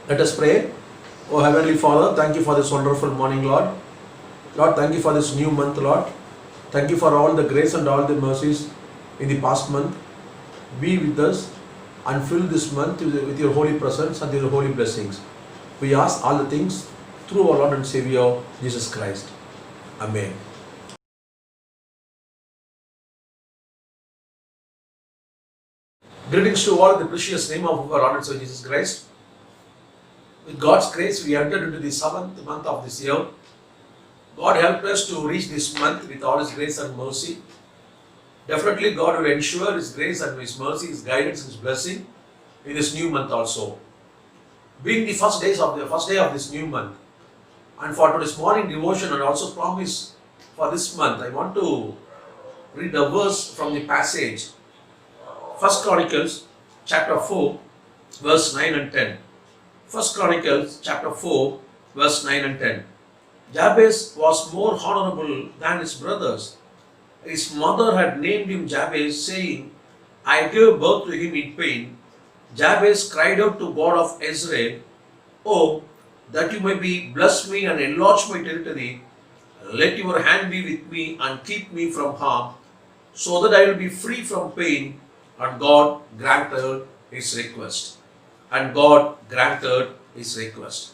Let us pray. Oh Heavenly Father, thank you for this wonderful morning, Lord. Lord, thank you for this new month, Lord. Thank you for all the grace and all the mercies in the past month. Be with us and fill this month with your holy presence and your holy blessings. We ask all the things through our Lord and Savior, Jesus Christ. Amen. Greetings to all in the precious name of our Lord and Savior, Jesus Christ. With God's grace, we entered into the 7th month of this year. God helped us to reach this month with all His grace and mercy. Definitely, God will ensure His grace and His mercy, His guidance, His blessing in this new month also. Being the first day of this new month, and for today's morning devotion and also promise for this month, I want to read a verse from the passage. 1 Chronicles chapter 4, verse 9 and 10. 1 Chronicles chapter 4, verse 9 and 10. Jabez was more honorable than his brothers. His mother had named him Jabez, saying, I gave birth to him in pain. Jabez cried out to God of Israel, Oh, that you may bless me and enlarge my territory. Let your hand be with me and keep me from harm, so that I will be free from pain. And God granted his request. And God granted his request.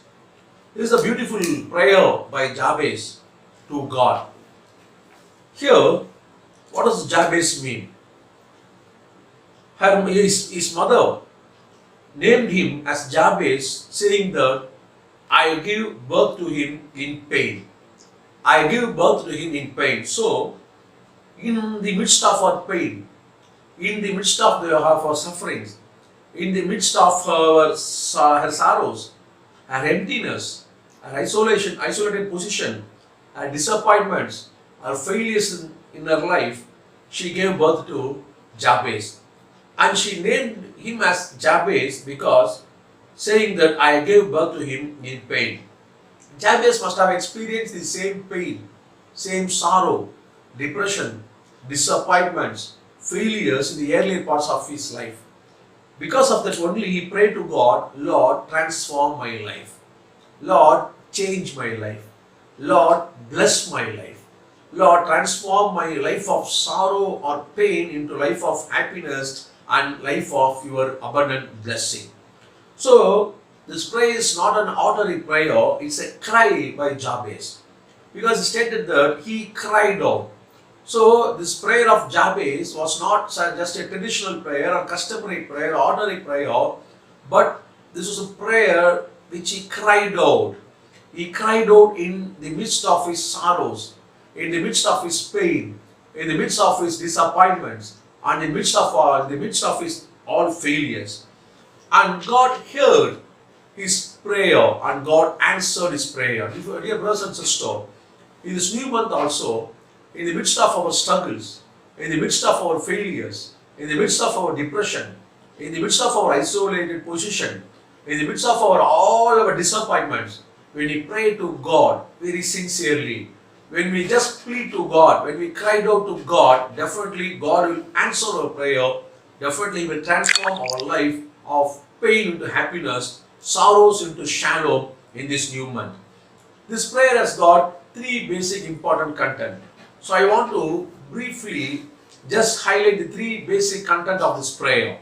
This is a beautiful prayer by Jabez to God. Here, what does Jabez mean? His mother named him as Jabez, saying that I give birth to him in pain. I give birth to him in pain. So, in the midst of her pain, in the midst of her sufferings, in the midst of her sorrows, her emptiness, her isolated position, her disappointments, her failures in her life, she gave birth to Jabez. And she named him as Jabez because saying that I gave birth to him in pain. Jabez must have experienced the same pain, same sorrow, depression, disappointments, failures in the earlier parts of his life. Because of that only he prayed to God, Lord, transform my life. Lord, change my life. Lord, bless my life. Lord, transform my life of sorrow or pain into life of happiness and life of your abundant blessing. So, this prayer is not an ordinary prayer, it's a cry by Jabez. Because he stated that he cried out. So, this prayer of Jabez was not just a traditional prayer or customary prayer, ordinary prayer, but this was a prayer which he cried out. He cried out in the midst of his sorrows, in the midst of his pain, in the midst of his disappointments, and in the midst of his all failures. And God heard his prayer and God answered his prayer. Dear brothers and sisters, in this new month also, in the midst of our struggles, in the midst of our failures, in the midst of our depression, in the midst of our isolated position, in the midst of all our disappointments, when we pray to God very sincerely, when we just plead to God, when we cried out to God, definitely God will answer our prayer, definitely will transform our life of pain into happiness, sorrows into shalom in this new month. This prayer has got three basic important content. So I want to briefly just highlight the three basic content of this prayer.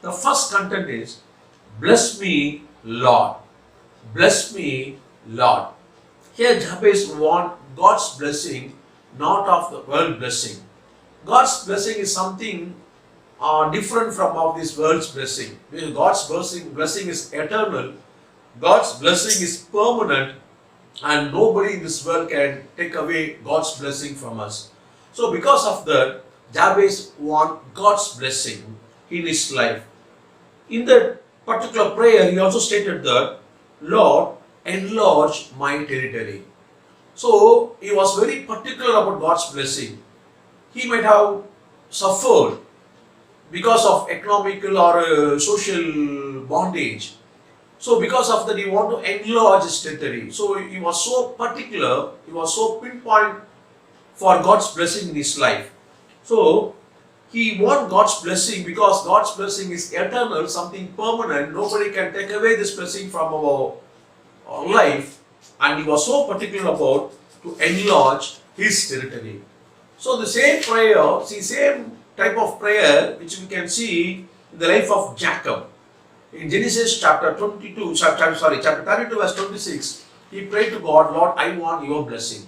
The first content is, bless me, Lord. Bless me, Lord. Here Jabez wants God's blessing, not of the world blessing. God's blessing is something different from of this world's blessing. Because God's blessing is eternal. God's blessing is permanent. And nobody in this world can take away God's blessing from us. So because of that, Jabez wants God's blessing in his life. In that particular prayer, he also stated that, Lord, enlarge my territory. So he was very particular about God's blessing. He might have suffered because of economical or social bondage. So because of that, he wanted to enlarge his territory. So he was so particular, he was so pinpoint for God's blessing in his life. So he wants God's blessing because God's blessing is eternal, something permanent. Nobody can take away this blessing from our life. And he was so particular about to enlarge his territory. So the same prayer, same type of prayer which we can see in the life of Jacob. In Genesis chapter 32 verse 26, he prayed to God, Lord, I want your blessing.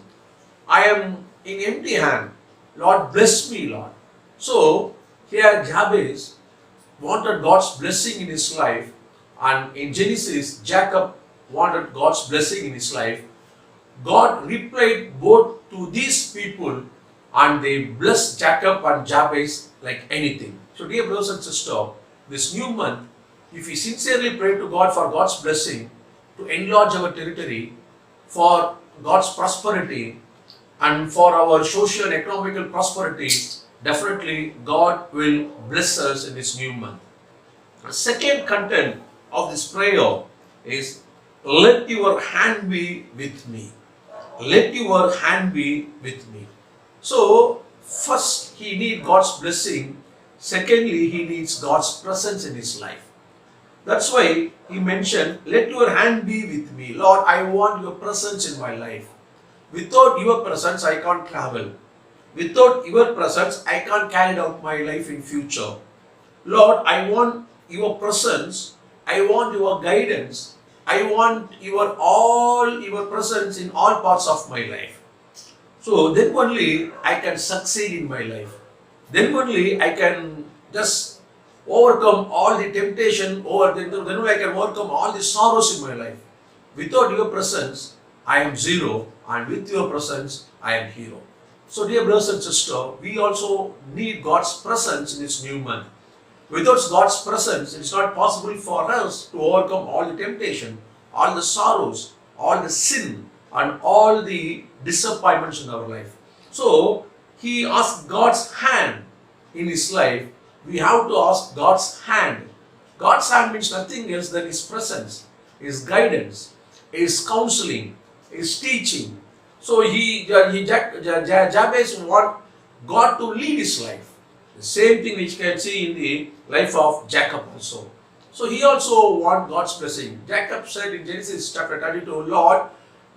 I am in empty hand. Lord, bless me, Lord. So, here Jabez wanted God's blessing in his life, and in Genesis, Jacob wanted God's blessing in his life. God replied both to these people, and they blessed Jacob and Jabez like anything. So, dear brothers and sisters, this new month, if we sincerely pray to God for God's blessing, to enlarge our territory, for God's prosperity, and for our social and economical prosperity, definitely God will bless us in this new month. The second content of this prayer is, let your hand be with me. Let your hand be with me. So, first he needs God's blessing. Secondly, he needs God's presence in his life. That's why he mentioned, let your hand be with me. Lord, I want your presence in my life. Without your presence, I can't travel. Without your presence, I can't carry out my life in future. Lord, I want your presence. I want your guidance. I want your presence in all parts of my life. So then only I can succeed in my life. Then only I can just overcome all the temptation, then only I can overcome all the sorrows in my life. Without your presence, I am zero, and with your presence, I am hero. So dear brothers and sisters, we also need God's presence in this new month. Without God's presence, it is not possible for us to overcome all the temptation, all the sorrows, all the sin, and all the disappointments in our life. So, he asked God's hand in his life. We have to ask God's hand. God's hand means nothing else than his presence, his guidance, his counseling, his teaching. So, Jabez want God to lead his life. The same thing which you can see in the life of Jacob also. So he also want God's blessing. Jacob said in Genesis chapter 32, Lord,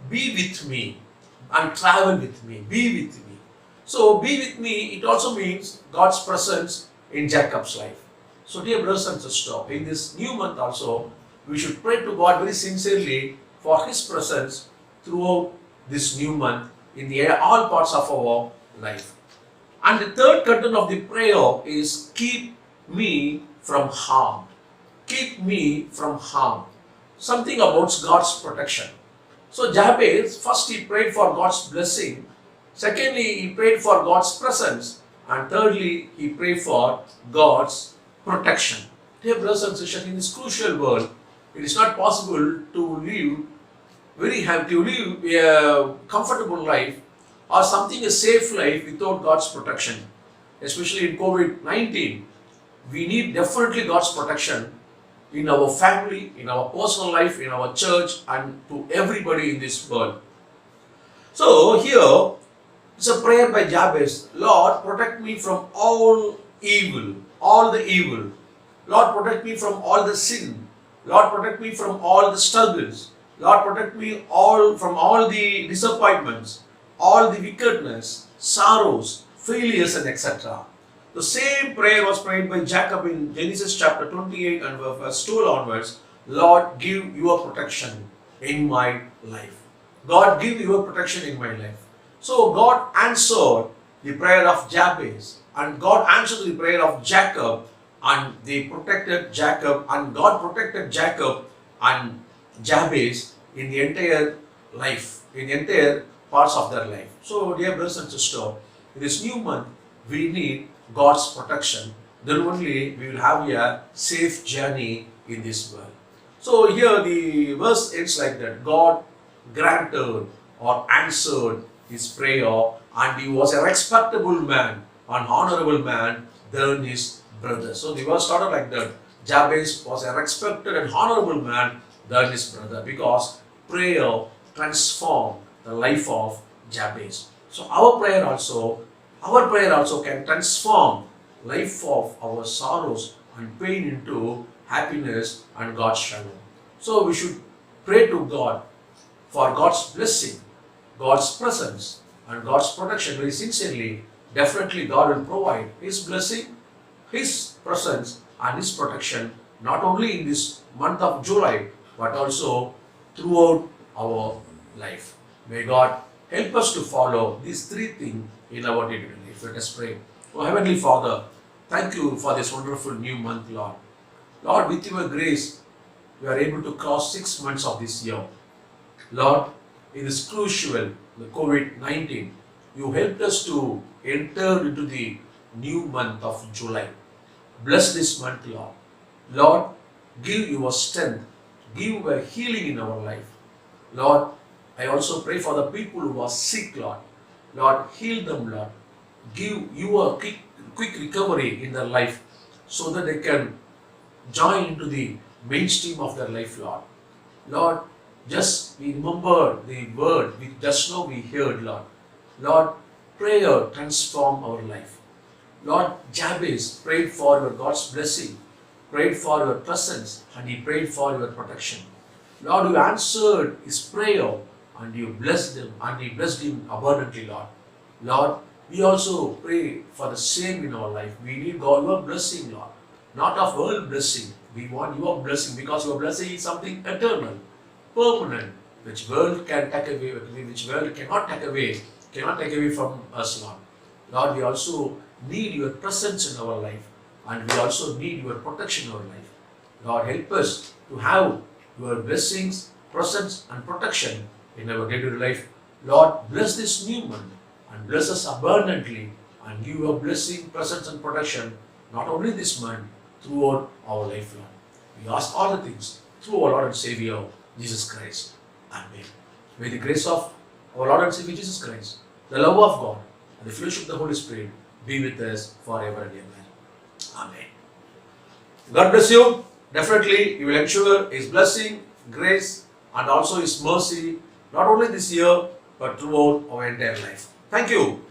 be with me and travel with me. Be with me. So be with me, it also means God's presence in Jacob's life. So dear brothers and sisters, in this new month also, we should pray to God very sincerely for his presence throughout this new month in all parts of our life. And the third content of the prayer is, keep me from harm. Keep me from harm. Something about God's protection. So Jabez, first he prayed for God's blessing. Secondly, he prayed for God's presence. And thirdly, he prayed for God's protection. Dear brothers and sisters, in this crucial world, it is not possible to live a comfortable life or something a safe life without God's protection. Especially in COVID-19, we need definitely God's protection in our family, in our personal life, in our church, and to everybody in this world. So here, it's a prayer by Jabez. Lord, protect me from all evil, all the evil. Lord, protect me from all the sin. Lord, protect me from all the struggles. Lord, protect me from all the disappointments, all the wickedness, sorrows, failures, and etc. The same prayer was prayed by Jacob in Genesis chapter 28 and verse 2 onwards. Lord, give your protection in my life. God, give your protection in my life. So God answered the prayer of Jabez, and God answered the prayer of Jacob, and they protected Jacob, and God protected Jacob and Jabez in the entire life, in the entire parts of their life. So, dear brothers and sisters, in this new month, we need God's protection. Then only we will have a safe journey in this world. So, here the verse ends like that. God granted or answered his prayer, and he was a respectable man, an honorable man than his brother. So, the verse started like that. Jabez was a respected and honorable man than his brother, because prayer transformed the life of Jabez. So our prayer also can transform life of our sorrows and pain into happiness and God's shalom. So we should pray to God for God's blessing, God's presence, and God's protection very sincerely. Definitely God will provide His blessing, His presence, and His protection not only in this month of July but also throughout our life. May God help us to follow these three things in our day-to-day life. Let us pray. Oh Heavenly Father, thank you for this wonderful new month, Lord. Lord, with your grace, we are able to cross 6 months of this year. Lord, in this crucial, the COVID-19, you helped us to enter into the new month of July. Bless this month, Lord. Lord, give your strength, give your healing in our life. Lord, I also pray for the people who are sick, Lord. Lord, heal them, Lord. Give you a quick recovery in their life so that they can join into the mainstream of their life, Lord. Lord, just we remember the word which just now we heard, Lord. Lord, prayer transform our life. Lord, Jabez prayed for your God's blessing, prayed for your presence, and he prayed for your protection. Lord, you answered his prayer and you blessed him, and he blessed him abundantly, Lord. Lord, we also pray for the same in our life. We need God, your blessing, Lord. Not of world blessing. We want your blessing because your blessing is something eternal, permanent, which world can take away, which world cannot take away from us, Lord. Lord, we also need your presence in our life, and we also need your protection in our life. Lord, help us to have your blessings, presence, and protection in our day-to-day life. Lord, bless this new month and bless us abundantly and give your blessing, presence, and protection not only this month, throughout our life, Lord. We ask all the things through our Lord and Savior, Jesus Christ. Amen. May the grace of our Lord and Savior Jesus Christ, the love of God, and the fellowship of the Holy Spirit be with us forever and ever. Amen. God bless you. Definitely, He will ensure His blessing, grace, and also His mercy, not only this year, but throughout our entire life. Thank you.